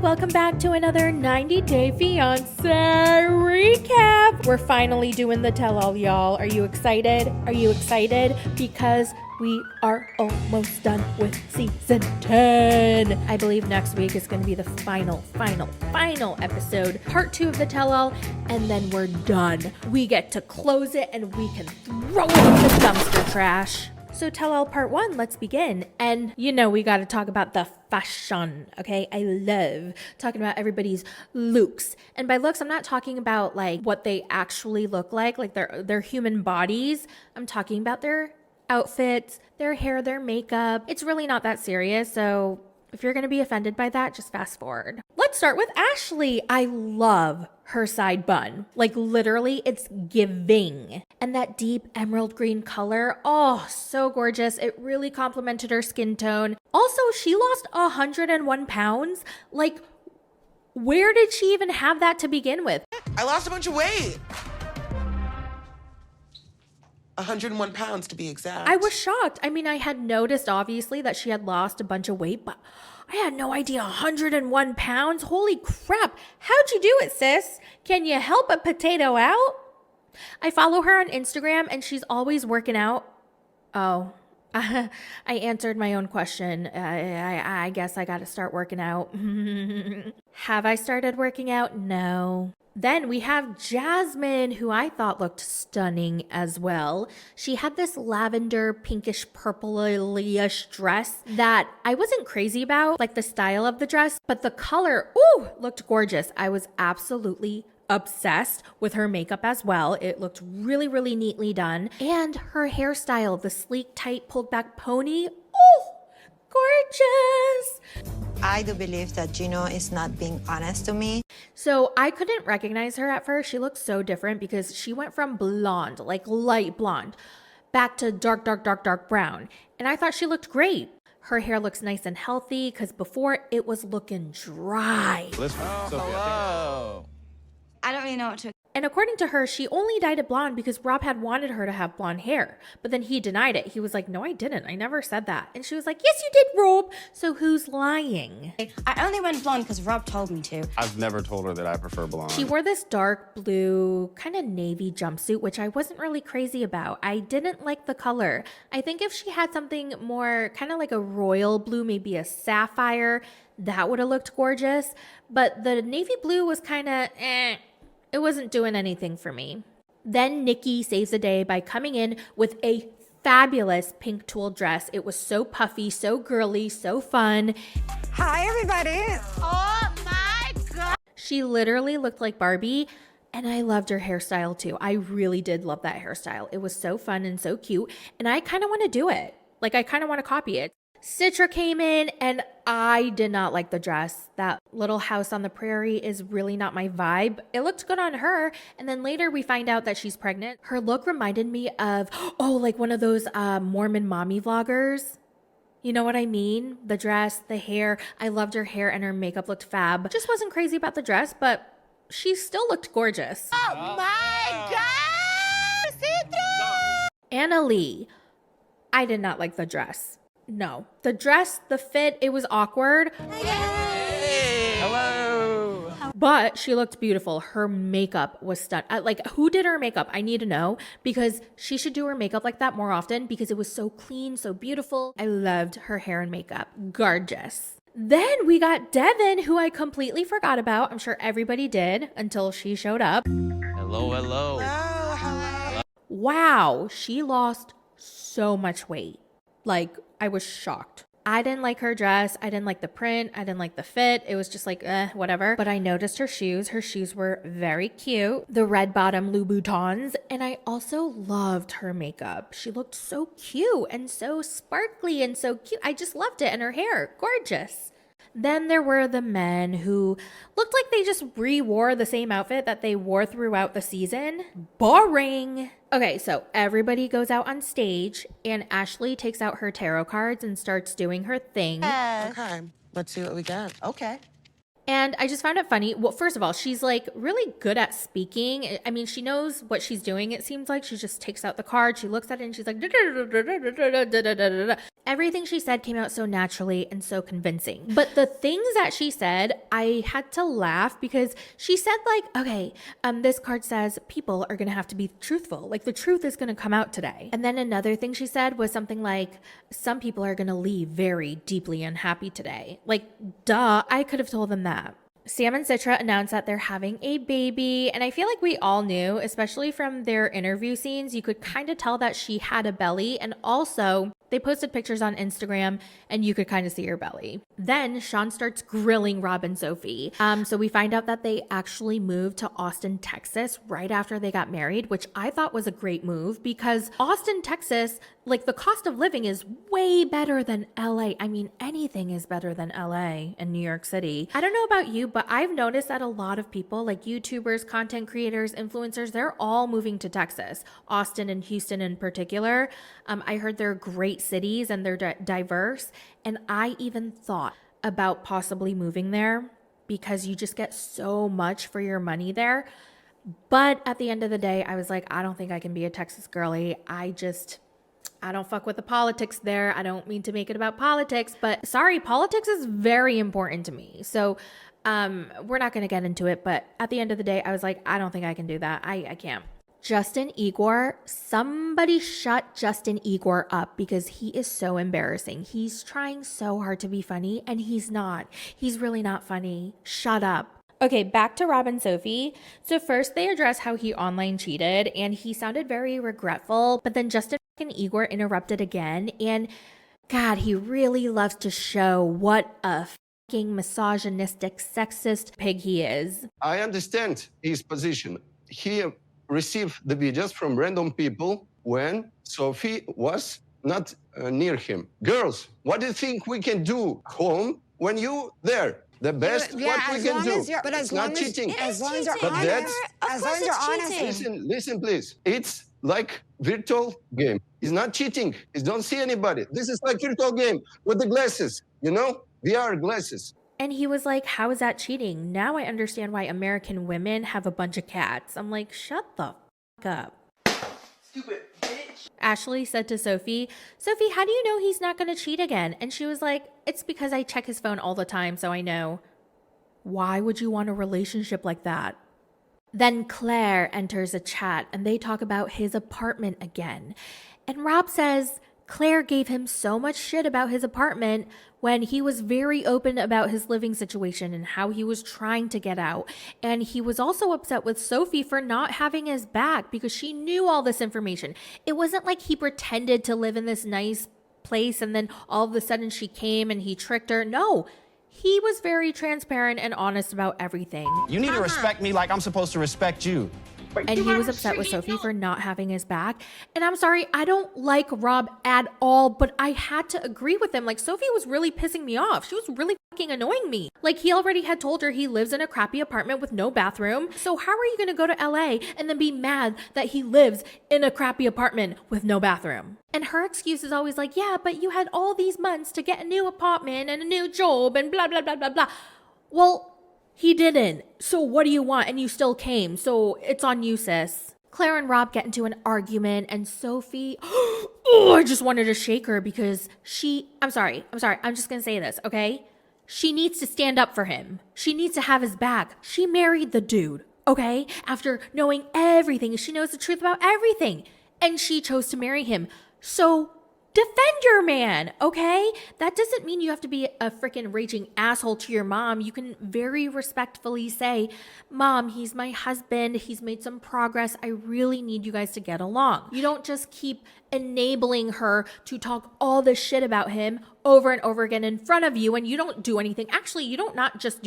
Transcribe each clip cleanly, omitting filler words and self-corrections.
welcome back to another 90-Day Fiancé recap. We're finally doing the tell-all, y'all. Are you excited? Are you excited? Because we are almost done with season 10. I believe next week is going to be the final episode, part 2 of the tell-all, and then we're done. We get to close it and we can throw it in the dumpster trash. So tell-all part 1, let's begin. And you know we got to talk about the fashion, okay? I love talking about everybody's looks. And by looks, I'm not talking about like what they actually look like their human bodies. I'm talking about their outfits, their hair, their makeup. It's really not that serious, so if you're going to be offended by that, just fast forward. Let's start with Ashley. I love her side bun. Like literally, it's giving. And that deep emerald green color, oh, so gorgeous. It really complemented her skin tone. Also, she lost 101 pounds. Like, where did she even have that to begin with? I lost a bunch of weight. 101 pounds to be exact. I was shocked. I mean, I had noticed obviously that she had lost a bunch of weight, but I had no idea 101 pounds. Holy crap. How'd you do it, sis? Can you help a potato out? I follow her on Instagram and she's always working out. Oh, I answered my own question. I guess I got to start working out. Have I started working out? No. Then we have Jasmine, who I thought looked stunning as well. She had this lavender pinkish purple-ish dress that I wasn't crazy about, like the style of the dress, but the color, ooh, looked gorgeous. I was absolutely obsessed with her makeup as well. It looked really, really neatly done. And her hairstyle, the sleek, tight, pulled back pony, oh, gorgeous. I do believe that Gino is not being honest to me. So I couldn't recognize her at first. She looked so different because she went from blonde, like light blonde, back to dark brown. And I thought she looked great. Her hair looks nice and healthy because before it was looking dry. Hello. I don't really know what to. And according to her, she only dyed it blonde because Rob had wanted her to have blonde hair. But then he denied it. He was like, no, I didn't. I never said that. And she was like, yes, you did, Rob. So who's lying? I only went blonde because Rob told me to. I've never told her that I prefer blonde. She wore this dark blue, kind of navy jumpsuit, which I wasn't really crazy about. I didn't like the color. I think if she had something more kind of like a royal blue, maybe a sapphire, that would have looked gorgeous. But the navy blue was kind of It wasn't doing anything for me. Then Nikki saves the day by coming in with a fabulous pink tulle dress. It was so puffy, so girly, so fun. Hi, everybody. Oh my God. She literally looked like Barbie, and I loved her hairstyle too. I really did love that hairstyle. It was so fun and so cute, and I kind of want to do it. Like, I kind of want to copy it. Citra came in and I did not like the dress. That little house on the prairie is really not my vibe. It looked good on her. And then later we find out that she's pregnant. Her look reminded me of, like one of those Mormon mommy vloggers. You know what I mean? The dress, the hair. I loved her hair and her makeup looked fab. Just wasn't crazy about the dress, but she still looked gorgeous. Oh my God. Citra. Anna Lee. I did not like the dress. No. The dress, the fit, it was awkward. Hey. Hello. But she looked beautiful. Her makeup was stunning. Like, who did her makeup? I need to know, because she should do her makeup like that more often because it was so clean, so beautiful. I loved her hair and makeup. Gorgeous. Then we got Devin, who I completely forgot about. I'm sure everybody did until she showed up. Hello. Wow. She lost so much weight. Like, I was shocked. I didn't like her dress. I didn't like the print. I didn't like the fit. It was just like, whatever. But I noticed her shoes. Her shoes were very cute. The red bottom Louboutins. And I also loved her makeup. She looked so cute and so sparkly and so cute. I just loved it. And her hair, gorgeous. Then there were the men who looked like they just re-wore the same outfit that they wore throughout the season. Boring. Okay, so everybody goes out on stage and Ashley takes out her tarot cards and starts doing her thing. Okay, let's see what we got. Okay. And I just found it funny. Well, first of all, she's like really good at speaking. I mean, she knows what she's doing, it seems like. She just takes out the card, she looks at it, and she's like, everything she said came out so naturally and so convincing. But the things that she said, I had to laugh because she said like, okay, this card says people are going to have to be truthful. Like the truth is going to come out today. And then another thing she said was something like, some people are going to leave very deeply unhappy today. Like, duh, I could have told them that. Sam and Citra announced that they're having a baby, and I feel like we all knew, especially from their interview scenes, you could kind of tell that she had a belly, and also they posted pictures on Instagram and you could kind of see her belly. Then Sean starts grilling Rob and Sophie. So we find out that they actually moved to Austin, Texas right after they got married, which I thought was a great move because Austin, Texas, like the cost of living is way better than LA. I mean, anything is better than LA and New York City. I don't know about you, but I've noticed that a lot of people like YouTubers, content creators, influencers, they're all moving to Texas, Austin and Houston in particular. I heard they're great cities and they're diverse. And I even thought about possibly moving there because you just get so much for your money there. But at the end of the day, I was like, I don't think I can be a Texas girly. I don't fuck with the politics there. I don't mean to make it about politics, but sorry, politics is very important to me. So we're not going to get into it. But at the end of the day, I was like, I don't think I can do that. I can't. Justin Igor, somebody shut Justin Igor up because he is so embarrassing. He's trying so hard to be funny and he's not. He's really not funny. Shut up. Okay, back to Rob and Sophie. So first they address how he online cheated and he sounded very regretful, but then Justin and Igor interrupted again and God, he really loves to show what a fucking misogynistic, sexist pig he is. I understand his position. He received the videos from random people when Sophie was not near him. Girls, what do you think we can do home when you there? The best what we can do. But it's not cheating. As long as you're But honest, that's, as long as you're honest. listen, please. It's like virtual game. It's not cheating. It's don't see anybody. This is like virtual game with the glasses, you know? VR glasses. And he was like, how is that cheating? Now I understand why American women have a bunch of cats. I'm like, shut the fuck up. Stupid bitch. Ashley said to Sophie, Sophie, how do you know he's not going to cheat again? And she was like, it's because I check his phone all the time, so I know. Why would you want a relationship like that? Then Claire enters a chat and they talk about his apartment again. And Rob says, Claire gave him so much shit about his apartment when he was very open about his living situation and how he was trying to get out. And he was also upset with Sophie for not having his back because she knew all this information. It wasn't like he pretended to live in this nice place and then all of a sudden she came and he tricked her. No, he was very transparent and honest about everything. You need to respect me like I'm supposed to respect you. And he was upset with Sophie for not having his back. And I'm sorry, I don't like Rob at all, but I had to agree with him. Like, Sophie was really pissing me off. She was really fucking annoying me. Like, he already had told her he lives in a crappy apartment with no bathroom. So how are you going to go to LA and then be mad that he lives in a crappy apartment with no bathroom? And her excuse is always like, yeah, but you had all these months to get a new apartment and a new job and blah, blah, blah, blah, blah. Well, he didn't. So what do you want? And you still came. So it's on you, sis. Claire and Rob get into an argument and Sophie, oh, I just wanted to shake her because I'm sorry. I'm just going to say this, okay? She needs to stand up for him. She needs to have his back. She married the dude, okay? After knowing everything, she knows the truth about everything. And she chose to marry him. So defend your man, okay? That doesn't mean you have to be a freaking raging asshole to your mom. You can very respectfully say, Mom, he's my husband. He's made some progress. I really need you guys to get along. You don't just keep enabling her to talk all this shit about him over and over again in front of you and you don't do anything. Actually, you don't just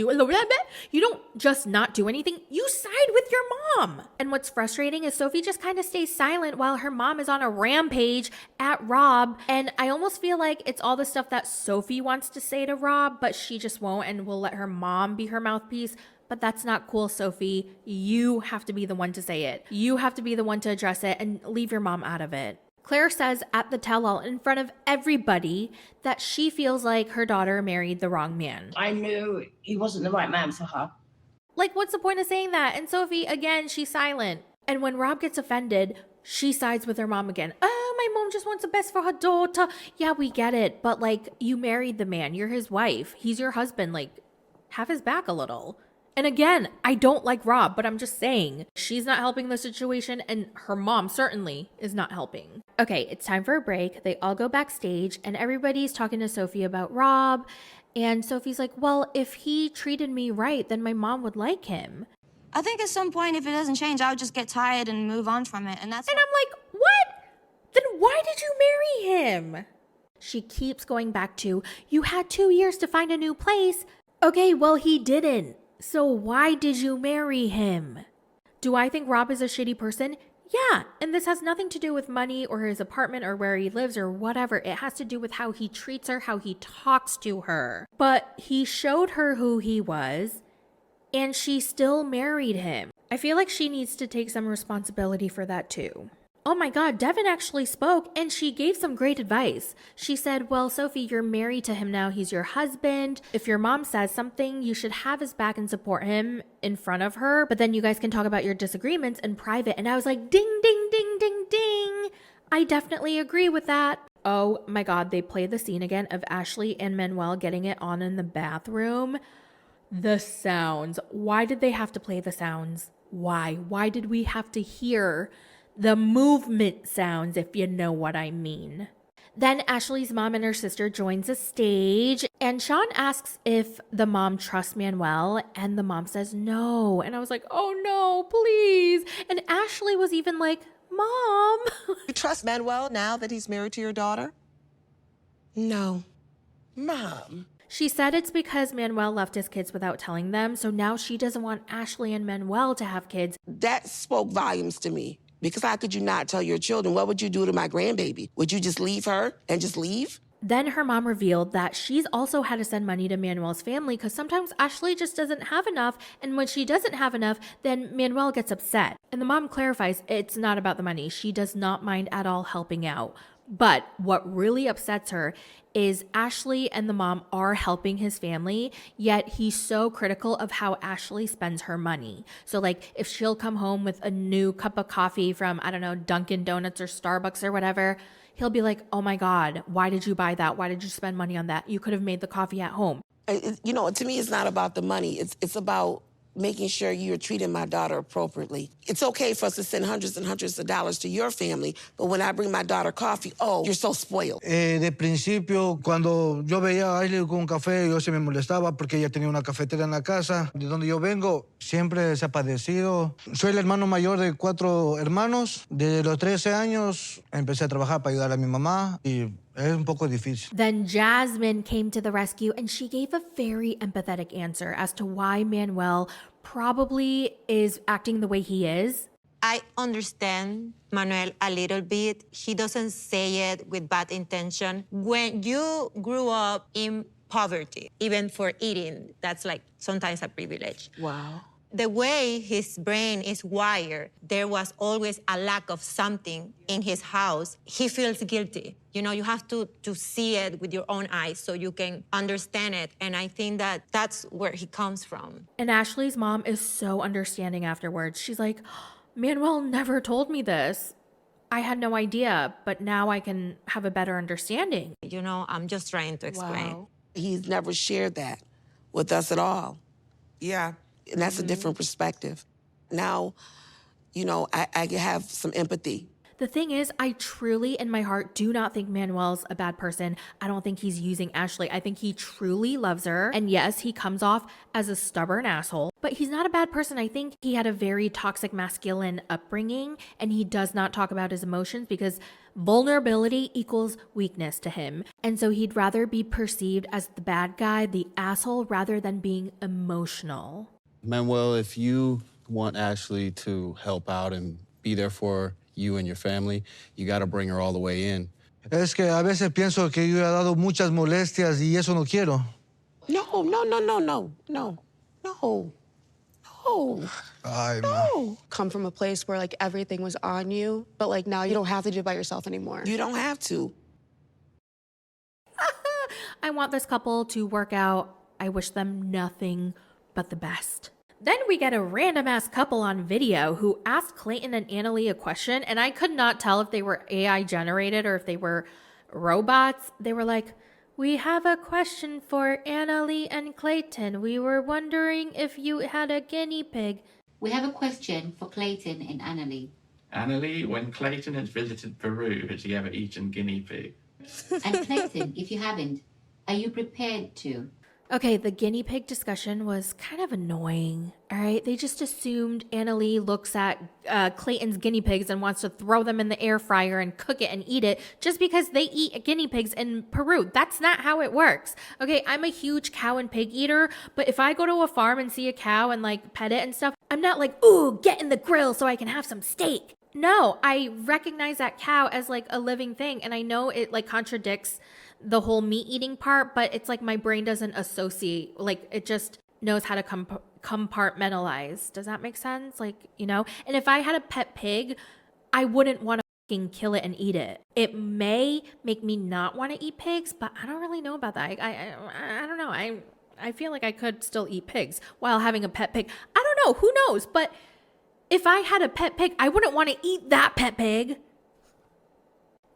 not do anything. You side with your mom. And what's frustrating is Sophie just kind of stays silent while her mom is on a rampage at Rob. And I almost feel like it's all the stuff that Sophie wants to say to Rob, but she just won't and will let her mom be her mouthpiece. But that's not cool, Sophie. You have to be the one to say it. You have to be the one to address it and leave your mom out of it. Claire says at the tell-all in front of everybody that she feels like her daughter married the wrong man. I knew he wasn't the right man for her. Like, what's the point of saying that? And Sophie, again, she's silent. And when Rob gets offended, she sides with her mom again. Oh, my mom just wants the best for her daughter. Yeah, we get it. But, like, you married the man. You're his wife. He's your husband. Like, have his back a little. And again, I don't like Rob, but I'm just saying, she's not helping the situation, and her mom certainly is not helping. Okay, it's time for a break. They all go backstage, and everybody's talking to Sophie about Rob. And Sophie's like, well, if he treated me right, then my mom would like him. I think at some point, if it doesn't change, I'll just get tired and move on from it. And I'm like, what? Then why did you marry him? She keeps going back to, you had 2 years to find a new place. Okay, well, he didn't. So why did you marry him? Do I think Rob is a shitty person? Yeah, and this has nothing to do with money or his apartment or where he lives or whatever. It has to do with how he treats her, how he talks to her. But he showed her who he was, and she still married him. I feel like she needs to take some responsibility for that too. Oh my God, Devin actually spoke, and she gave some great advice. She said, well, Sophie, you're married to him now. He's your husband. If your mom says something, you should have his back and support him in front of her. But then you guys can talk about your disagreements in private. And I was like, ding, ding, ding, ding, ding. I definitely agree with that. Oh my God, they played the scene again of Ashley and Manuel getting it on in the bathroom. The sounds. Why did they have to play the sounds? Why? Why did we have to hear the movement sounds, if you know what I mean? Then Ashley's mom and her sister joins the stage, and Sean asks if the mom trusts Manuel, and the mom says no. And I was like, oh no, please. And Ashley was even like, Mom. You trust Manuel now that he's married to your daughter? No. Mom. She said it's because Manuel left his kids without telling them, so now she doesn't want Ashley and Manuel to have kids. That spoke volumes to me. Because how could you not tell your children? What would you do to my grandbaby? Would you just leave her and just leave? Then her mom revealed that she's also had to send money to Manuel's family because sometimes Ashley just doesn't have enough. And when she doesn't have enough, then Manuel gets upset. And the mom clarifies it's not about the money. She does not mind at all helping out. But what really upsets her is Ashley and the mom are helping his family, yet he's so critical of how Ashley spends her money. So like if she'll come home with a new cup of coffee from, I don't know, Dunkin' Donuts or Starbucks or whatever, he'll be like, oh my God, why did you buy that? Why did you spend money on that? You could have made the coffee at home. You know, to me, it's not about the money. It's about making sure you're treating my daughter appropriately. It's okay for us to send hundreds and hundreds of dollars to your family, but when I bring my daughter coffee, oh, you're so spoiled. De principio, cuando yo veía a Ashley con un café, yo se me molestaba porque ella tenía una cafetera en la casa. De donde yo vengo, siempre se ha padecido. Soy el hermano mayor de 4 hermanos. Desde los 13 años empecé a trabajar para ayudar a mi mamá y es un poco difícil. Then Jasmine came to the rescue and she gave a very empathetic answer as to why Manuel probably is acting the way he is. I understand Manuel a little bit. He doesn't say it with bad intention. When you grew up in poverty, even for eating, that's like sometimes a privilege. Wow. The way his brain is wired, there was always a lack of something in his house. He feels guilty. You know, you have to see it with your own eyes so you can understand it. And I think that that's where he comes from. And Ashley's mom is so understanding afterwards. She's like, Manuel never told me this. I had no idea, but now I can have a better understanding. You know, I'm just trying to explain. Wow. He's never shared that with us at all. Yeah. And that's a different perspective. Now, you know, I have some empathy. The thing is, I truly, in my heart, do not think Manuel's a bad person. I don't think he's using Ashley. I think he truly loves her. And yes, he comes off as a stubborn asshole, but he's not a bad person. I think he had a very toxic masculine upbringing, and he does not talk about his emotions because vulnerability equals weakness to him. And so he'd rather be perceived as the bad guy, the asshole, rather than being emotional. Manuel, if you want Ashley to help out and be there for you and your family, you got to bring her all the way in. Es que a veces pienso que yo he dado muchas molestias y eso no quiero. No. No. Ay, ma. No. Come from a place where like everything was on you, but like now you don't have to do it by yourself anymore. You don't have to. I want this couple to work out. I wish them nothing but the best. Then we get a random ass couple on video who asked Clayton and Annalie a question, and I could not tell if they were AI generated or if they were robots. They were like, "We have a question for Annalie and Clayton. We were wondering if you had a guinea pig." We have a question for Clayton and Annalie. Annalie, when Clayton has visited Peru, has he ever eaten guinea pig? And Clayton, if you haven't, are you prepared to? Okay, the guinea pig discussion was kind of annoying, all right? They just assumed Annalie looks at Clayton's guinea pigs and wants to throw them in the air fryer and cook it and eat it just because they eat guinea pigs in Peru. That's not how it works. Okay, I'm a huge cow and pig eater, but if I go to a farm and see a cow and like pet it and stuff, I'm not like, "Ooh, get in the grill so I can have some steak." No, I recognize that cow as like a living thing, and I know it like contradicts the whole meat eating part, but it's like my brain doesn't associate, like it just knows how to compartmentalize. Does that make sense? Like, you know, and if I had a pet pig, I wouldn't want to fucking kill it and eat it. It may make me not want to eat pigs, but I don't really know about that. I don't know. I feel like I could still eat pigs while having a pet pig. I don't know. Who knows? But if I had a pet pig, I wouldn't want to eat that pet pig.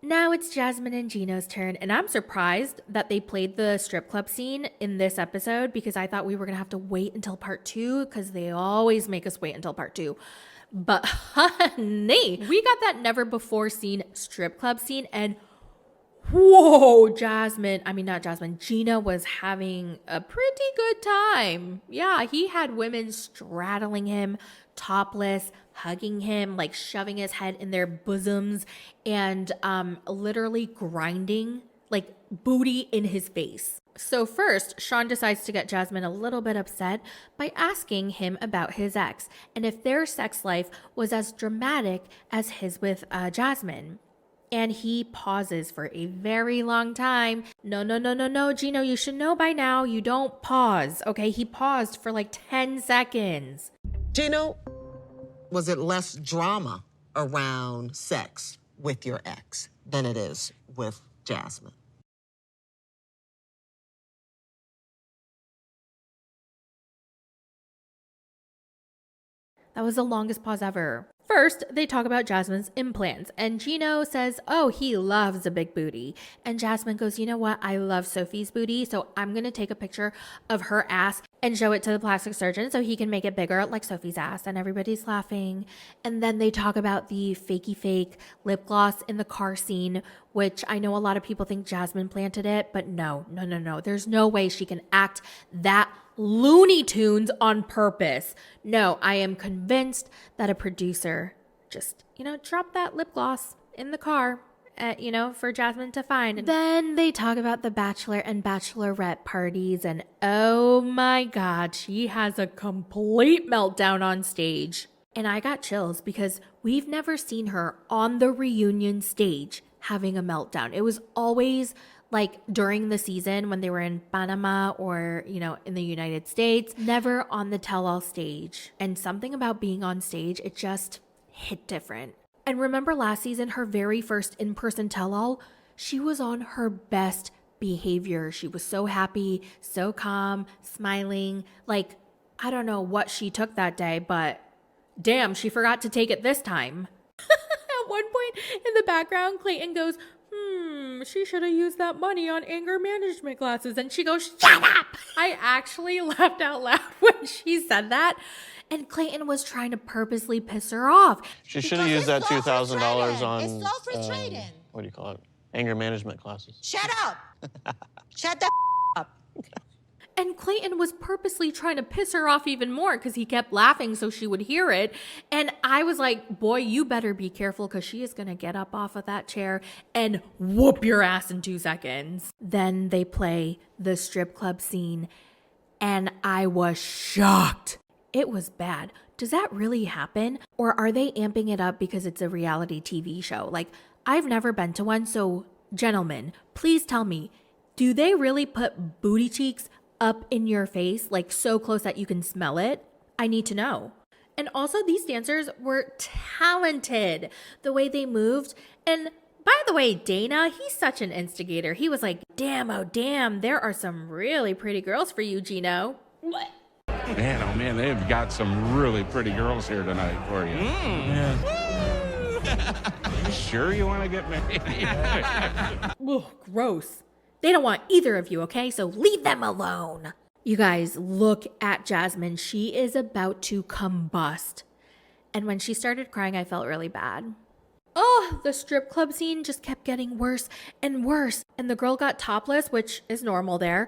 Now it's Jasmine and Gino's turn, and I'm surprised that they played the strip club scene in this episode because I thought we were going to have to wait until part 2 because they always make us wait until part 2. But honey, we got that never before seen strip club scene, and whoa, Gino was having a pretty good time. Yeah, he had women straddling him, topless, hugging him, like shoving his head in their bosoms, and literally grinding like booty in his face. So first, Sean decides to get Jasmine a little bit upset by asking him about his ex and if their sex life was as dramatic as his with Jasmine. And he pauses for a very long time. No, Gino, you should know by now you don't pause, okay? He paused for like 10 seconds. Gino, was it less drama around sex with your ex than it is with Jasmine? That was the longest pause ever. First, they talk about Jasmine's implants, and Gino says, oh, he loves a big booty. And Jasmine goes, you know what? I love Sophie's booty, so I'm going to take a picture of her ass and show it to the plastic surgeon so he can make it bigger like Sophie's ass. And everybody's laughing. And then they talk about the fakey fake lip gloss in the car scene, which I know a lot of people think Jasmine planted it, but no. There's no way she can act that Looney Tunes on purpose. No, I am convinced that a producer just, dropped that lip gloss in the car, for Jasmine to find. Then they talk about the bachelor and bachelorette parties, and oh my God, she has a complete meltdown on stage. And I got chills because we've never seen her on the reunion stage having a meltdown. It was always like during the season when they were in Panama or, in the United States, never on the tell-all stage. And something about being on stage, it just hit different. And remember last season, her very first in-person tell-all, she was on her best behavior. She was so happy, so calm, smiling. Like, I don't know what she took that day, but damn, she forgot to take it this time. At one point in the background, Clayton goes, she should have used that money on anger management classes. And she goes, shut up! I actually laughed out loud when she said that. And Clayton was trying to purposely piss her off. She should have used that $2,000 on, It's all free trading. what do you call it? Anger management classes. Shut up. Shut the up. And Clayton was purposely trying to piss her off even more because he kept laughing so she would hear it. And I was like, boy, you better be careful because she is going to get up off of that chair and whoop your ass in 2 seconds. Then they play the strip club scene and I was shocked. It was bad. Does that really happen? Or are they amping it up because it's a reality TV show? Like, I've never been to one. So, gentlemen, please tell me, do they really put booty cheeks up in your face, like so close that you can smell it? I need to know. And also, these dancers were talented, the way they moved. And by the way, Dana, he's such an instigator. He was like, damn, oh damn, there are some really pretty girls for you, Gino. What? Man, oh man, they've got some really pretty girls here tonight for you. You sure you want to get married? Ugh, gross. They don't want either of you, okay? So leave them alone. You guys, look at Jasmine. She is about to combust. And when she started crying, I felt really bad. Oh, the strip club scene just kept getting worse and worse. And the girl got topless, which is normal there.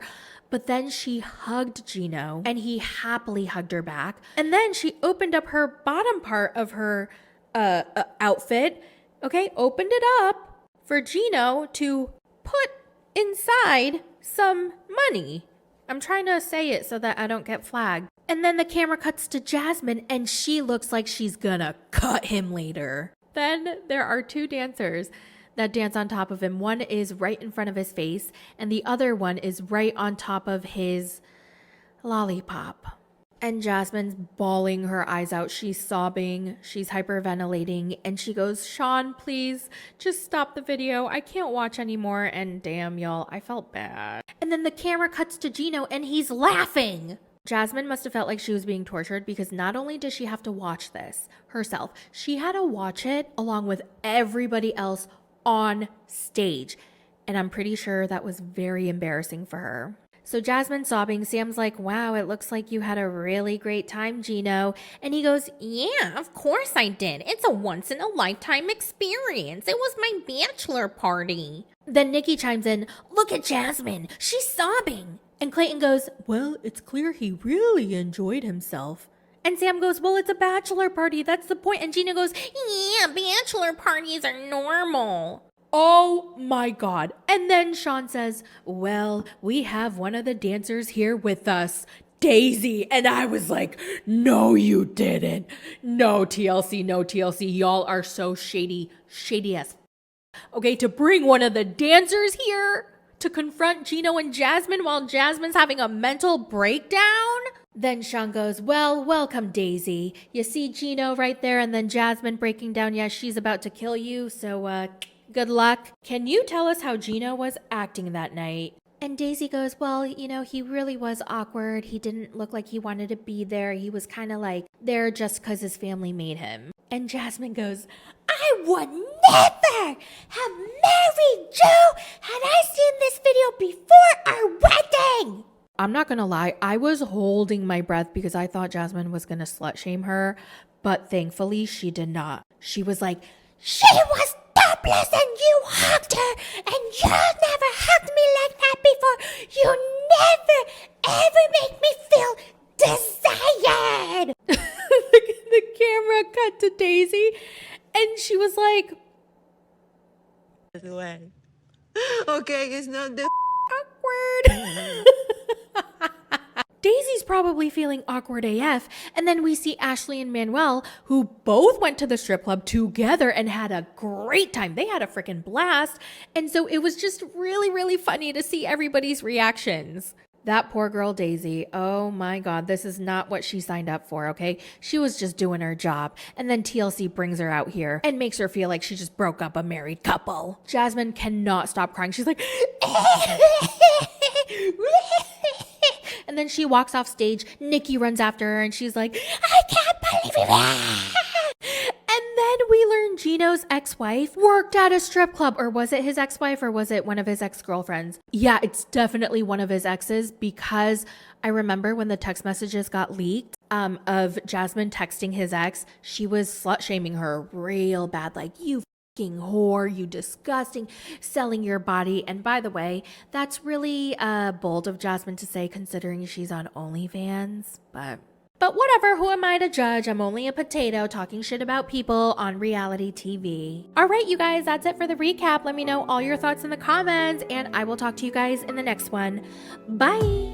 But then she hugged Gino, and he happily hugged her back. And then she opened up her bottom part of her outfit, okay? Opened it up for Gino to put inside some money. I'm trying to say it so that I don't get flagged. And then the camera cuts to Jasmine, and she looks like she's gonna cut him later. Then there are two dancers that dance on top of him. One is right in front of his face, and the other one is right on top of his lollipop. And Jasmine's bawling her eyes out. She's sobbing. She's hyperventilating. And she goes, Sean, please, just stop the video. I can't watch anymore. And damn, y'all, I felt bad. And then the camera cuts to Gino, and he's laughing. Jasmine must have felt like she was being tortured, because not only does she have to watch this herself, she had to watch it along with everybody else on stage. And I'm pretty sure that was very embarrassing for her. So Jasmine's sobbing. Sam's like, wow, it looks like you had a really great time, Gino. And he goes, yeah, of course I did. It's a once-in-a-lifetime experience. It was my bachelor party. Then Nikki chimes in, look at Jasmine. She's sobbing. And Clayton goes, well, it's clear he really enjoyed himself. And Sam goes, well, it's a bachelor party. That's the point. And Gina goes, yeah, bachelor parties are normal. Oh my God. And then Sean says, well, we have one of the dancers here with us, Daisy. And I was like, no, you didn't. No TLC, no TLC. Y'all are so shady, shady as okay, to bring one of the dancers here to confront Gino and Jasmine while Jasmine's having a mental breakdown? Then Sean goes, well, welcome, Daisy. You see Gino right there, and then Jasmine breaking down. Yeah, she's about to kill you, so good luck. Can you tell us how Gino was acting that night? And Daisy goes, well, you know, he really was awkward. He didn't look like he wanted to be there. He was kind of like there just because his family made him. And Jasmine goes, I would never have married Joe had I seen this video before our wedding. I'm not going to lie. I was holding my breath because I thought Jasmine was going to slut shame her. But thankfully, she did not. She was like, she was topless and you hugged her, and you never hugged me like that before. You never, ever make me feel desired. The camera cut to Daisy, and she was like, okay, it's not the awkward. Daisy's probably feeling awkward AF, and then we see Ashley and Manuel, who both went to the strip club together and had a great time. They had a freaking blast, and so it was just really, really funny to see everybody's reactions. That poor girl Daisy, oh my God, this is not what she signed up for, okay? She was just doing her job, and then TLC brings her out here and makes her feel like she just broke up a married couple. Jasmine cannot stop crying. She's like, and then she walks off stage. Nikki runs after her, and she's like, I can't believe it. And then we learn Gino's ex-wife worked at a strip club. Or was it his ex-wife, or was it one of his ex-girlfriends? Yeah, it's definitely one of his exes, because I remember when the text messages got leaked of Jasmine texting his ex, she was slut-shaming her real bad, like, you fucking whore, you disgusting, selling your body. And by the way, that's really bold of Jasmine to say, considering she's on OnlyFans, But whatever, who am I to judge? I'm only a potato talking shit about people on reality TV. All right, you guys, that's it for the recap. Let me know all your thoughts in the comments, and I will talk to you guys in the next one. Bye.